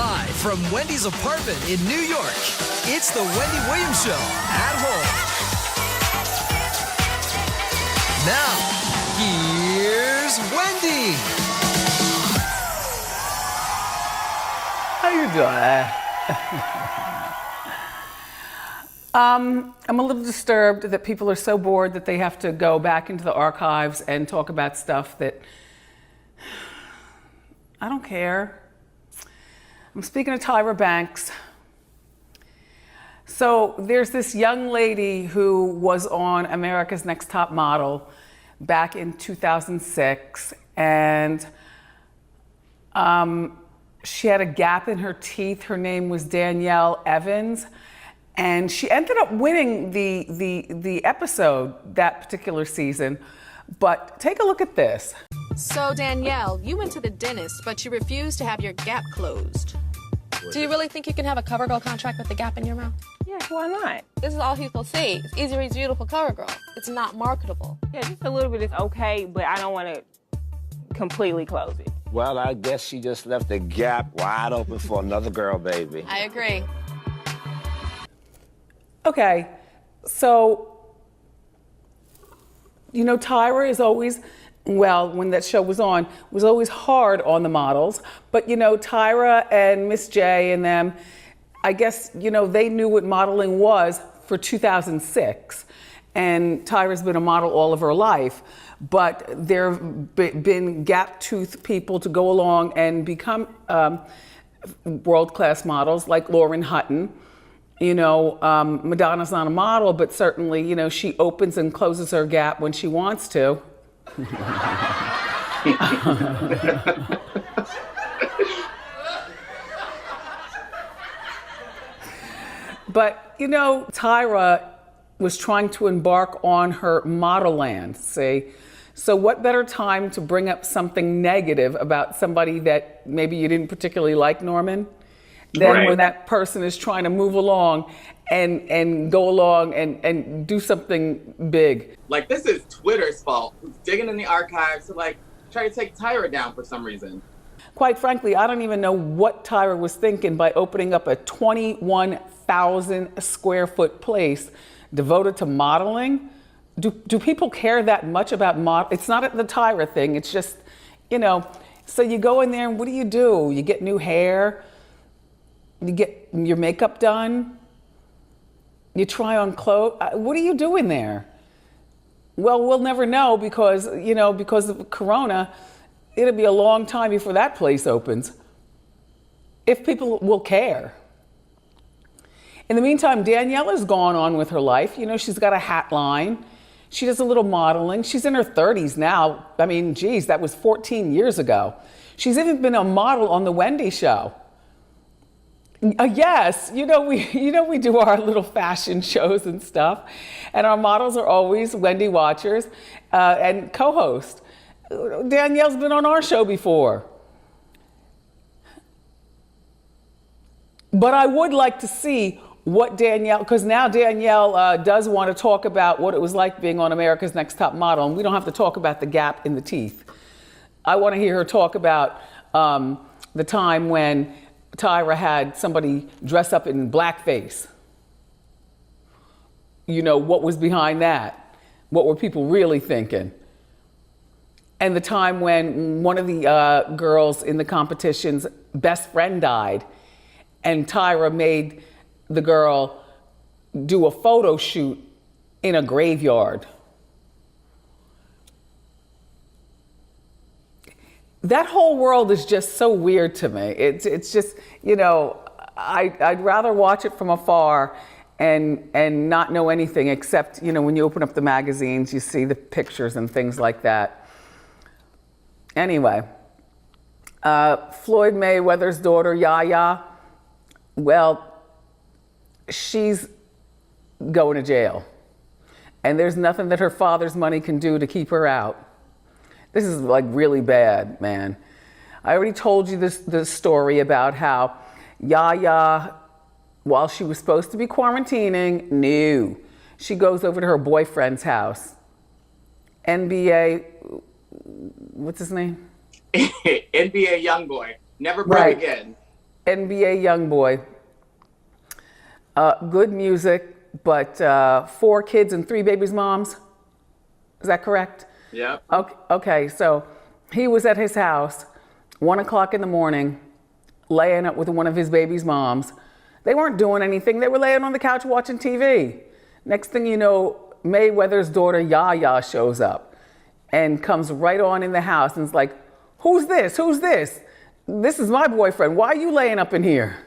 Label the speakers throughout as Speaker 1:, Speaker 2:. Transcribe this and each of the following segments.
Speaker 1: Live from Wendy's apartment in New York, it's the Wendy Williams Show at home. Now, here's Wendy.
Speaker 2: How you doing? I'm a little disturbed that people are so bored that they have to go back into the archives and talk about stuff that I don't care. I'm speaking of Tyra Banks. So there's this young lady who was on America's Next Top Model back in 2006, and she had a gap in her teeth. Her name was Danielle Evans, and she ended up winning the episode that particular season. But take a look at this.
Speaker 3: So Danielle, you went to the dentist, but you refused to have your gap closed. Do you really think you can have a CoverGirl contract with a gap in your mouth?
Speaker 4: Yeah, why not?
Speaker 3: This is all people see. It's easy to reach beautiful CoverGirl. It's not marketable.
Speaker 4: Yeah, just a little bit is okay, but I don't want to completely close it.
Speaker 5: Well, I guess she just left the gap wide open for another girl, baby.
Speaker 3: I agree.
Speaker 2: Okay, so, you know, Tyra is always, well, when that show was on, was always hard on the models. But, you know, Tyra and Miss J and them, I guess, you know, they knew what modeling was for 2006. And Tyra's been a model all of her life. But there have been gap tooth people to go along and become world-class models, like Lauren Hutton. You know, Madonna's not a model, but certainly, you know, she opens and closes her gap when she wants to. But, you know, Tyra was trying to embark on her model land, see? So what better time to bring up something negative about somebody that maybe you didn't particularly like, Norman? Then when that person is trying to move along and go along and do something big.
Speaker 6: Like, this is Twitter's fault. Who's digging in the archives to, like, try to take Tyra down for some reason.
Speaker 2: Quite frankly, I don't even know what Tyra was thinking by opening up a 21,000 square foot place devoted to modeling. Do people care that much about model? It's not the Tyra thing. It's just, you know, so you go in there and what do? You get new hair. You get your makeup done. You try on clothes. What are you doing there? Well, we'll never know because, you know, because of Corona, it'll be a long time before that place opens. If people will care. In the meantime, Danielle has gone on with her life. You know, she's got a hat line. She does a little modeling. She's in her 30s now. I mean, geez, that was 14 years ago. She's even been a model on the Wendy show. Yes, you know we do our little fashion shows and stuff, and our models are always Wendy watchers and co-host. Danielle's been on our show before, but I would like to see what Danielle, because now Danielle does want to talk about what it was like being on America's Next Top Model, and we don't have to talk about the gap in the teeth. I want to hear her talk about the time when Tyra had somebody dress up in blackface. You know, what was behind that? What were people really thinking? And the time when one of the girls in the competition's best friend died, and Tyra made the girl do a photo shoot in a graveyard. That whole world is just so weird to me. It's just, you know, I'd rather watch it from afar and not know anything except, you know, when you open up the magazines, you see the pictures and things like that. Anyway, Floyd Mayweather's daughter, Yaya, well, she's going to jail. And there's nothing that her father's money can do to keep her out. This is like really bad, man. I already told you this story about how Yaya, while she was supposed to be quarantining, no. She goes over to her boyfriend's house. NBA, what's his name?
Speaker 6: NBA Youngboy. Never broke again.
Speaker 2: NBA YoungBoy. Good music, but 4 kids and 3 babies' moms. Is that correct?
Speaker 6: Yeah.
Speaker 2: Okay, so he was at his house, 1 o'clock in the morning, laying up with one of his baby's moms. They weren't doing anything. They were laying on the couch watching TV. Next thing you know, Mayweather's daughter, Yaya, shows up and comes right on in the house and is like, who's this? Who's this? This is my boyfriend. Why are you laying up in here?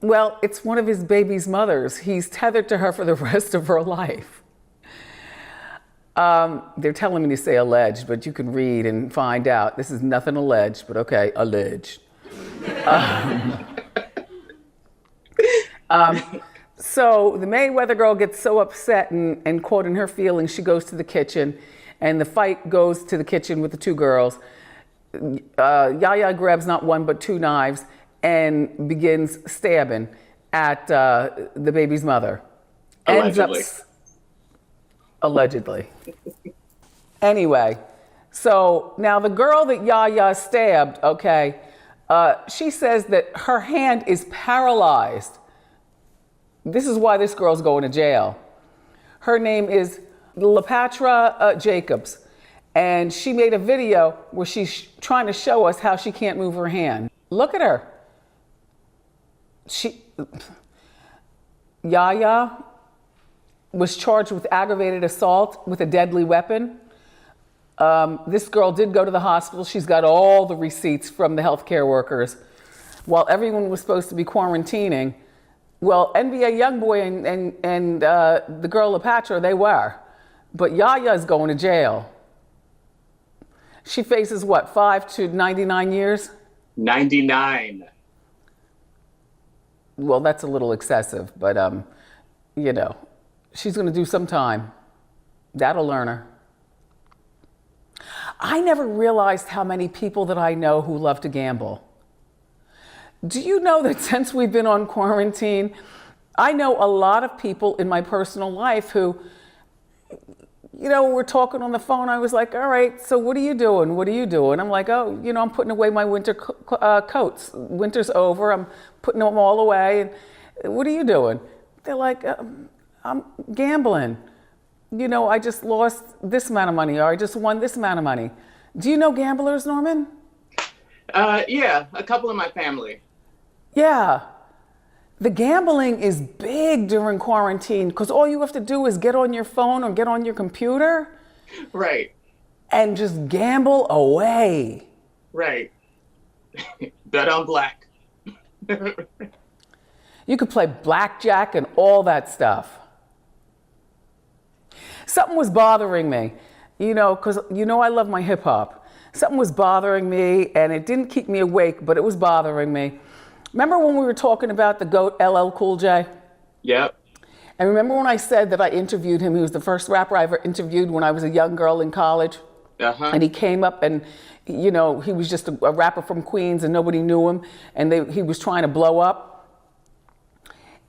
Speaker 2: Well, it's one of his baby's mothers. He's tethered to her for the rest of her life. They're telling me to say alleged, but you can read and find out. This is nothing alleged, but okay, alleged. So the Mayweather girl gets so upset and caught in her feelings, she goes to the kitchen, and the fight goes to the kitchen with the 2 girls. Yaya grabs not 1 but 2 knives and begins stabbing at the baby's mother.
Speaker 6: Allegedly.
Speaker 2: Allegedly. Anyway, so now the girl that Yaya stabbed, okay, she says that her hand is paralyzed. This is why this girl's going to jail. Her name is Lapatra Jacobs, and she made a video where she's trying to show us how she can't move her hand. Look at her. Yaya was charged with aggravated assault with a deadly weapon. This girl did go to the hospital. She's got all the receipts from the healthcare workers. While everyone was supposed to be quarantining, well, NBA YoungBoy and the girl Lapatra, they were. But Yaya's going to jail. She faces what, 5 to 99 years?
Speaker 6: 99.
Speaker 2: Well, that's a little excessive, but you know, she's going to do some time. That'll learn her. I never realized how many people that I know who love to gamble. Do you know that since we've been on quarantine, I know a lot of people in my personal life who, you know, we're talking on the phone. I was like, all right, so what are you doing? What are you doing? I'm like, oh, you know, I'm putting away my winter coats. Winter's over. I'm putting them all away. And what are you doing? They're like, I'm gambling. You know, I just lost this amount of money, or I just won this amount of money. Do you know gamblers, Norman?
Speaker 6: Yeah, a couple in my family.
Speaker 2: Yeah. The gambling is big during quarantine because all you have to do is get on your phone or get on your computer.
Speaker 6: Right.
Speaker 2: And just gamble away.
Speaker 6: Right. Bet on black.
Speaker 2: You could play blackjack and all that stuff. Something was bothering me, you know, because you know I love my hip hop. Something was bothering me and it didn't keep me awake, but it was bothering me. Remember when we were talking about the GOAT LL Cool J?
Speaker 6: Yep.
Speaker 2: And remember when I said that I interviewed him? He was the first rapper I ever interviewed when I was a young girl in college.
Speaker 6: Uh-huh.
Speaker 2: And he came up and, you know, he was just a rapper from Queens and nobody knew him. And he was trying to blow up.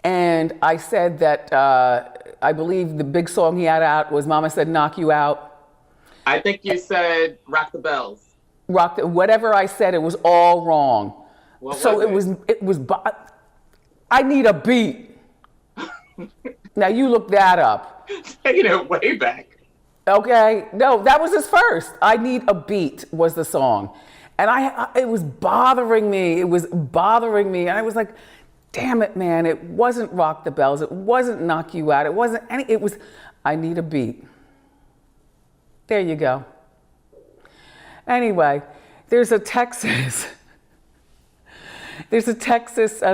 Speaker 2: And I said that I believe the big song he had out was Mama Said Knock You Out.
Speaker 6: I think you said Rock the Bells.
Speaker 2: Whatever I said, it was all wrong. So it was, I need a beat. Now you look that up.
Speaker 6: Taking it way back.
Speaker 2: Okay, no, that was his first. I Need a Beat was the song. And it was bothering me. It was bothering me. And I was like, damn it, man. It wasn't Rock the Bells. It wasn't Knock You Out. It wasn't it was, I Need a Beat. There you go. Anyway, there's a Texas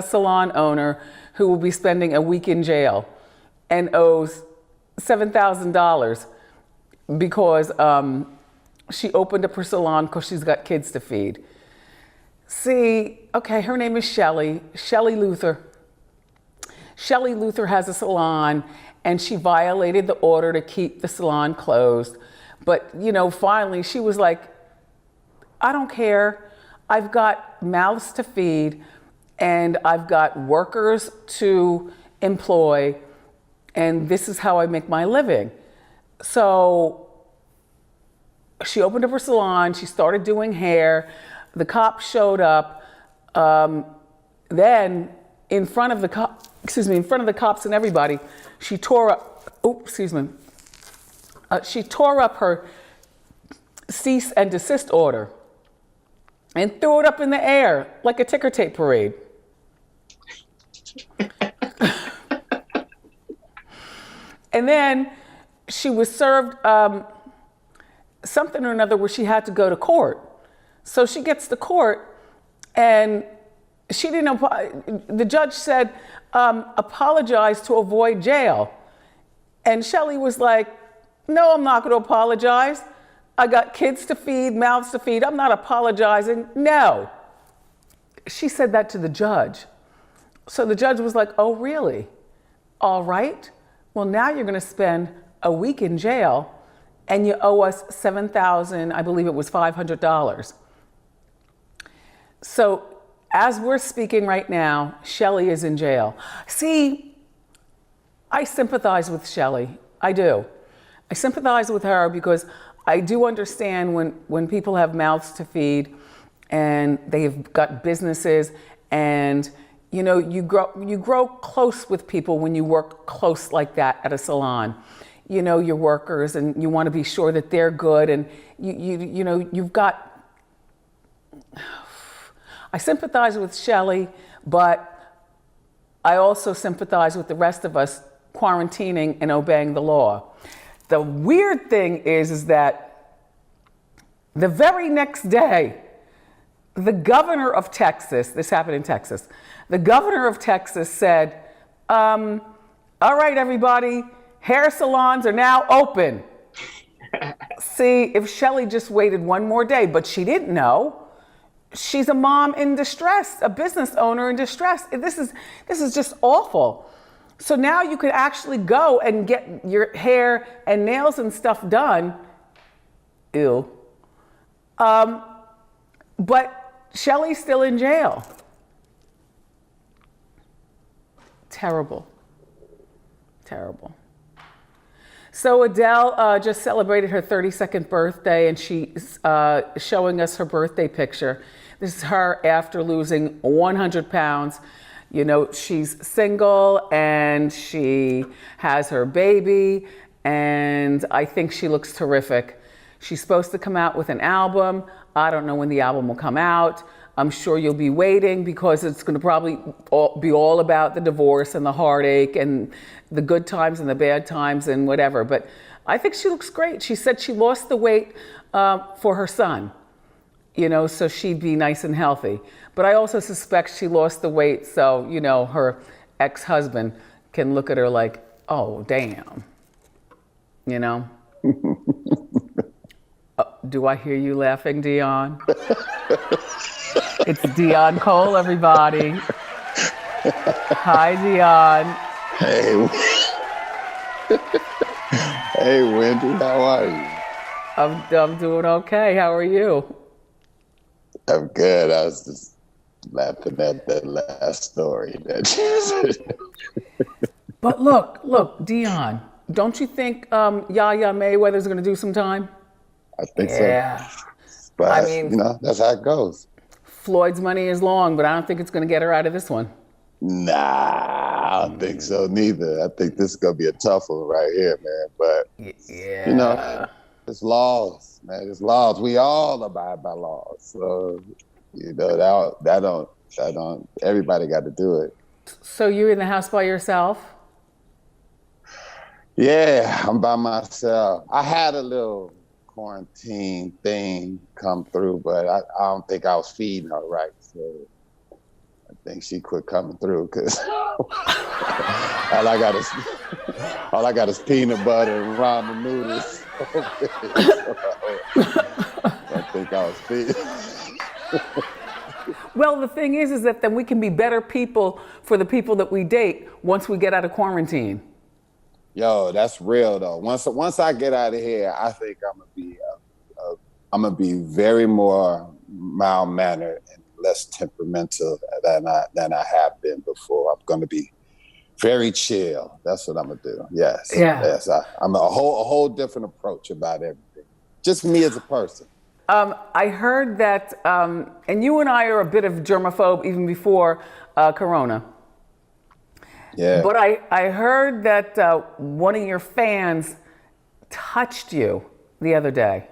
Speaker 2: salon owner who will be spending a week in jail and owes $7,000 because she opened up her salon because she's got kids to feed. See, okay, her name is Shelly Luther. Shelly Luther has a salon and she violated the order to keep the salon closed. But, you know, finally she was like, I don't care. I've got mouths to feed and I've got workers to employ and this is how I make my living. So she opened up her salon, she started doing hair, the cops showed up, Then, in front of the cops and everybody, she tore up. She tore up her cease and desist order and threw it up in the air like a ticker tape parade. And then she was served something or another where she had to go to court. So she gets to court and she didn't, the judge said, apologize to avoid jail. And Shelley was like, no, I'm not going to apologize. I got kids to feed, mouths to feed. I'm not apologizing. No. She said that to the judge. So the judge was like, oh, really? All right. Well, now you're going to spend a week in jail and you owe us $7,000, I believe it was $500. So as we're speaking right now, Shelley is in jail. See, I sympathize with Shelley. I do. I sympathize with her because I do understand when people have mouths to feed and they've got businesses and you know, you grow close with people when you work close like that at a salon. You know your workers and you want to be sure that they're good and you know, you've got, I sympathize with Shelley, but I also sympathize with the rest of us quarantining and obeying the law. The weird thing is that the very next day, the governor of Texas, this happened in Texas, the governor of Texas said, all right, everybody, hair salons are now open. See, if Shelley just waited one more day, but she didn't know. She's a mom in distress, a business owner in distress. This is just awful. So now you could actually go and get your hair and nails and stuff done. Ew. But Shelley's still in jail. Terrible. Terrible. So Adele just celebrated her 32nd birthday and she's showing us her birthday picture. This is her after losing 100 pounds. You know, she's single and she has her baby and I think she looks terrific. She's supposed to come out with an album. I don't know when the album will come out. I'm sure you'll be waiting because it's going to probably be all about the divorce and the heartache and the good times and the bad times and whatever. But I think she looks great. She said she lost the weight for her son, you know, so she'd be nice and healthy. But I also suspect she lost the weight so, you know, her ex-husband can look at her like, oh, damn, you know? Do I hear you laughing, Dion? It's Dion Cole, everybody. Hi, Dion.
Speaker 7: Hey. Hey, Wendy, how are you?
Speaker 2: I'm doing okay. How are you?
Speaker 7: I'm good. I was just laughing at that last story that you said.
Speaker 2: But look, Dion, don't you think Yaya Mayweather's going to do some time?
Speaker 7: I think
Speaker 2: yeah.
Speaker 7: so. But,
Speaker 2: I mean,
Speaker 7: you know, that's how it goes.
Speaker 2: Floyd's money is long, but I don't think it's going to get her out of this one.
Speaker 7: Nah, I don't think so neither. I think this is going to be a tough one right here, man. But,
Speaker 2: yeah.
Speaker 7: you know, it's laws, man. It's laws. We all abide by laws. So, you know, that don't, everybody got to do it.
Speaker 2: So you're in the house by yourself?
Speaker 7: Yeah, I'm by myself. I had a little quarantine thing come through, but I don't think I was feeding her right. So I think she quit coming through because all I got is peanut butter and ramen noodles. I think I was feeding.
Speaker 2: Well, the thing is that then we can be better people for the people that we date once we get out of quarantine.
Speaker 7: Yo, that's real though. Once I get out of here, I think I'm gonna be very more mild-mannered and less temperamental than I have been before. I'm gonna be very chill. That's what I'm gonna do. Yes.
Speaker 2: Yeah.
Speaker 7: Yes. I'm a whole different approach about everything. Just me as a person.
Speaker 2: I heard that, and you and I are a bit of germaphobe even before Corona.
Speaker 7: Yeah.
Speaker 2: But I heard that one of your fans touched you the other day.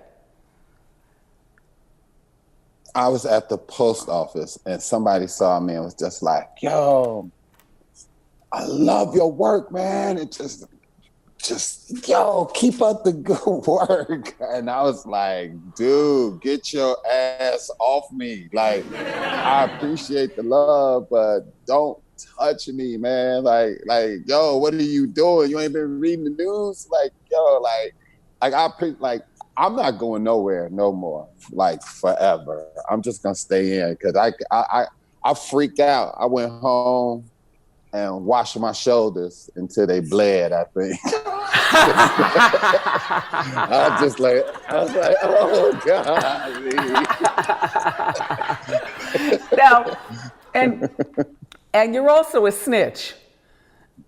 Speaker 7: I was at the post office and somebody saw me and was just like, yo, I love your work, man. It just, yo, keep up the good work. And I was like, dude, get your ass off me. Like, I appreciate the love, but don't touch me, man. Like, yo, what are you doing? You ain't been reading the news? Like, yo, I'm not going nowhere no more, like forever. I'm just gonna stay in because I freaked out. I went home and washed my shoulders until they bled, I think. I was like, oh God.
Speaker 2: Now, and you're also a snitch.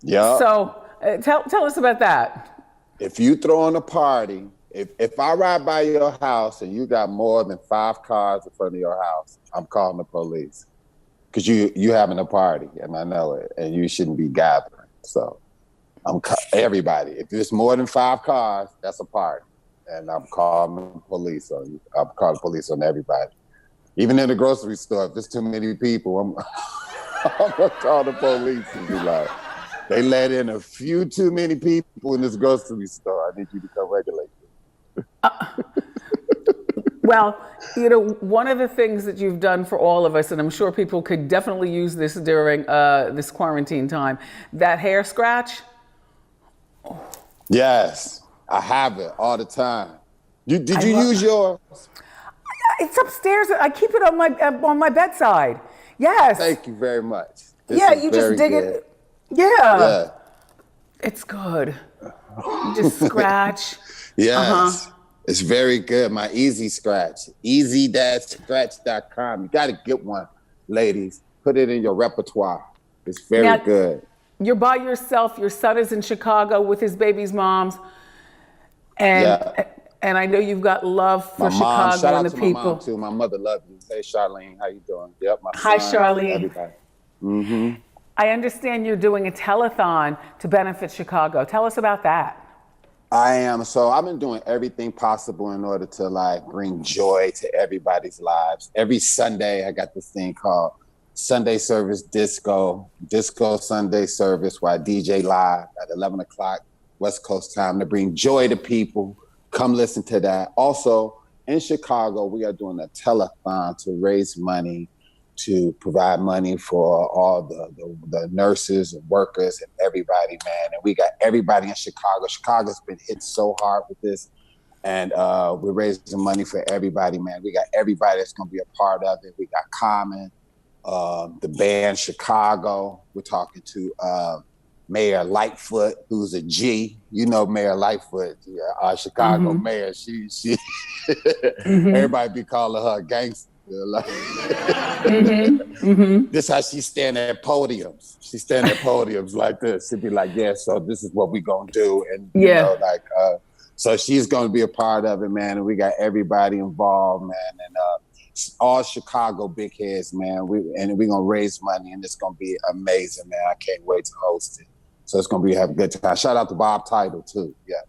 Speaker 7: Yeah.
Speaker 2: So tell us about that.
Speaker 7: If you throw on a party, if I ride by your house and you got more than 5 cars in front of your house, I'm calling the police. Because you having a party, and I know it, and you shouldn't be gathering. So everybody, if there's more than 5 cars, that's a party. And I'm calling the police on you. I'm calling police on everybody. Even in the grocery store, if there's too many people, I'm gonna call the police and be like, they let in a few too many people in this grocery store. I need you to come regulate.
Speaker 2: Well, you know, one of the things that you've done for all of us, and I'm sure people could definitely use this during this quarantine time, that hair scratch.
Speaker 7: Yes, I have it all the time. Did you use yours?
Speaker 2: It's upstairs. I keep it on my bedside. Yes.
Speaker 7: Thank you very much.
Speaker 2: Yeah, you just dig it. Yeah. It's good. You just scratch.
Speaker 7: Yes. It's very good. My Easy Scratch. Easy-scratch.com. You got to get one, ladies. Put it in your repertoire. It's very good.
Speaker 2: You're by yourself. Your son is in Chicago with his baby's moms. And I know you've got love for Chicago and the people.
Speaker 7: My mom too. My mother loves you. Hey, Charlene, how you doing? Yep, my
Speaker 2: Hi,
Speaker 7: son,
Speaker 2: Charlene.
Speaker 7: everybody. Mm-hmm.
Speaker 2: I understand you're doing a telethon to benefit Chicago. Tell us about that.
Speaker 7: I am. So I've been doing everything possible in order to like bring joy to everybody's lives. Every Sunday, I got this thing called Sunday Service Disco Sunday Service, where I DJ live at 11 o'clock West Coast time to bring joy to people. Come listen to that. Also, in Chicago, we are doing a telethon to raise money to provide money for all the nurses and workers and everybody, man. And we got everybody in Chicago. Chicago's been hit so hard with this. And we're raising money for everybody, man. We got everybody that's gonna be a part of it. We got Common, the band Chicago. We're talking to Mayor Lightfoot, who's a G. You know Mayor Lightfoot, our Chicago mayor. She everybody be calling her a gangster. This how she stand at podiums. She stand at podiums like this. She'd be like, yeah, so this is what we gonna do. And you know, like so she's gonna be a part of it, man. And we got everybody involved, man. And all Chicago big heads, man. We're gonna raise money and it's gonna be amazing, man. I can't wait to host it. So it's gonna have a good time. Shout out to Bob Title too. Yeah.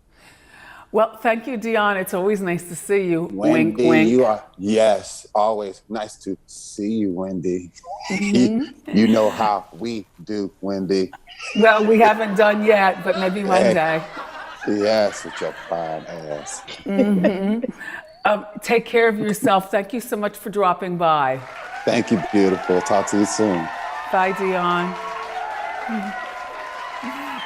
Speaker 2: Well, thank you, Dion. It's always nice to see you.
Speaker 7: Wendy,
Speaker 2: wink, wink.
Speaker 7: you are, yes, always nice to see you, Wendy. You know how we do, Wendy.
Speaker 2: Well, we haven't done yet, but maybe one day.
Speaker 7: Yes, with your fine ass.
Speaker 2: Take care of yourself. Thank you so much for dropping by.
Speaker 7: Thank you, beautiful. Talk to you soon.
Speaker 2: Bye, Dion.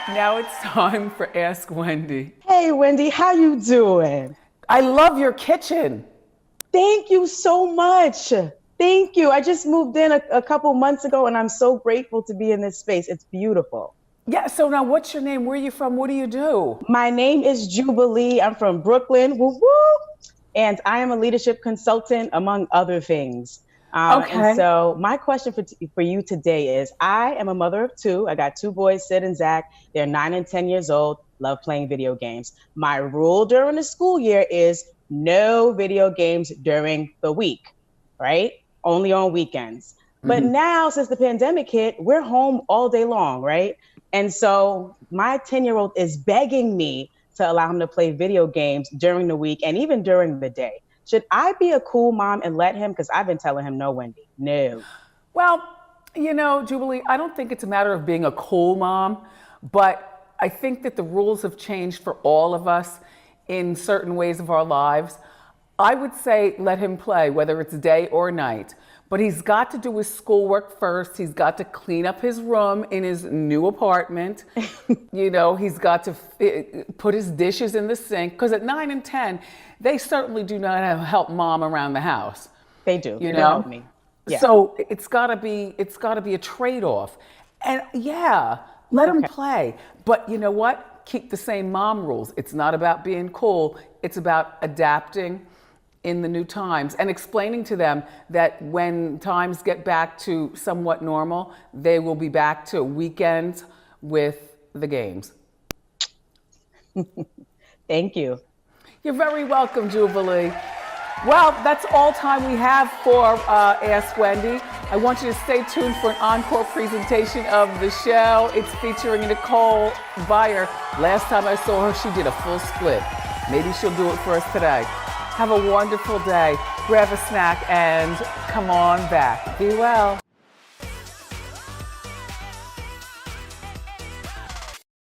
Speaker 2: Now it's time for Ask Wendy.
Speaker 8: Hey, Wendy, how you doing?
Speaker 2: I love your kitchen.
Speaker 8: Thank you so much. Thank you. I just moved in a couple months ago, and I'm so grateful to be in this space. It's beautiful.
Speaker 2: Yeah, so now what's your name? Where are you from? What do you do?
Speaker 8: My name is Jubilee. I'm from Brooklyn. Woo woo. And I am a leadership consultant, among other things.
Speaker 2: Okay.
Speaker 8: And so my question for you today is, I am a mother of 2. I got 2 boys, Sid and Zach. They're 9 and 10 years old, love playing video games. My rule during the school year is no video games during the week, right? Only on weekends. But now, since the pandemic hit, we're home all day long, right? And so my 10-year-old is begging me to allow him to play video games during the week and even during the day. Should I be a cool mom and let him? Because I've been telling him no, Wendy, no.
Speaker 2: Well, you know, Jubilee, I don't think it's a matter of being a cool mom, but I think that the rules have changed for all of us in certain ways of our lives. I would say let him play, whether it's day or night. But he's got to do his schoolwork first. He's got to clean up his room in his new apartment. You know, he's got to put his dishes in the sink. Because at 9 and 10, they certainly do not help mom around the house.
Speaker 8: They do.
Speaker 2: You
Speaker 8: They
Speaker 2: know?
Speaker 8: help me. Yeah.
Speaker 2: So it's got to be a trade-off. And yeah, let him play. But you know what? Keep the same mom rules. It's not about being cool. It's about adapting in the new times and explaining to them that when times get back to somewhat normal, they will be back to weekends with the games.
Speaker 8: Thank you.
Speaker 2: You're very welcome, Jubilee. Well, that's all time we have for Ask Wendy. I want you to stay tuned for an encore presentation of the show. It's featuring Nicole Byer. Last time I saw her, she did a full split. Maybe she'll do it for us today. Have a wonderful day. Grab a snack and come on back. Be well.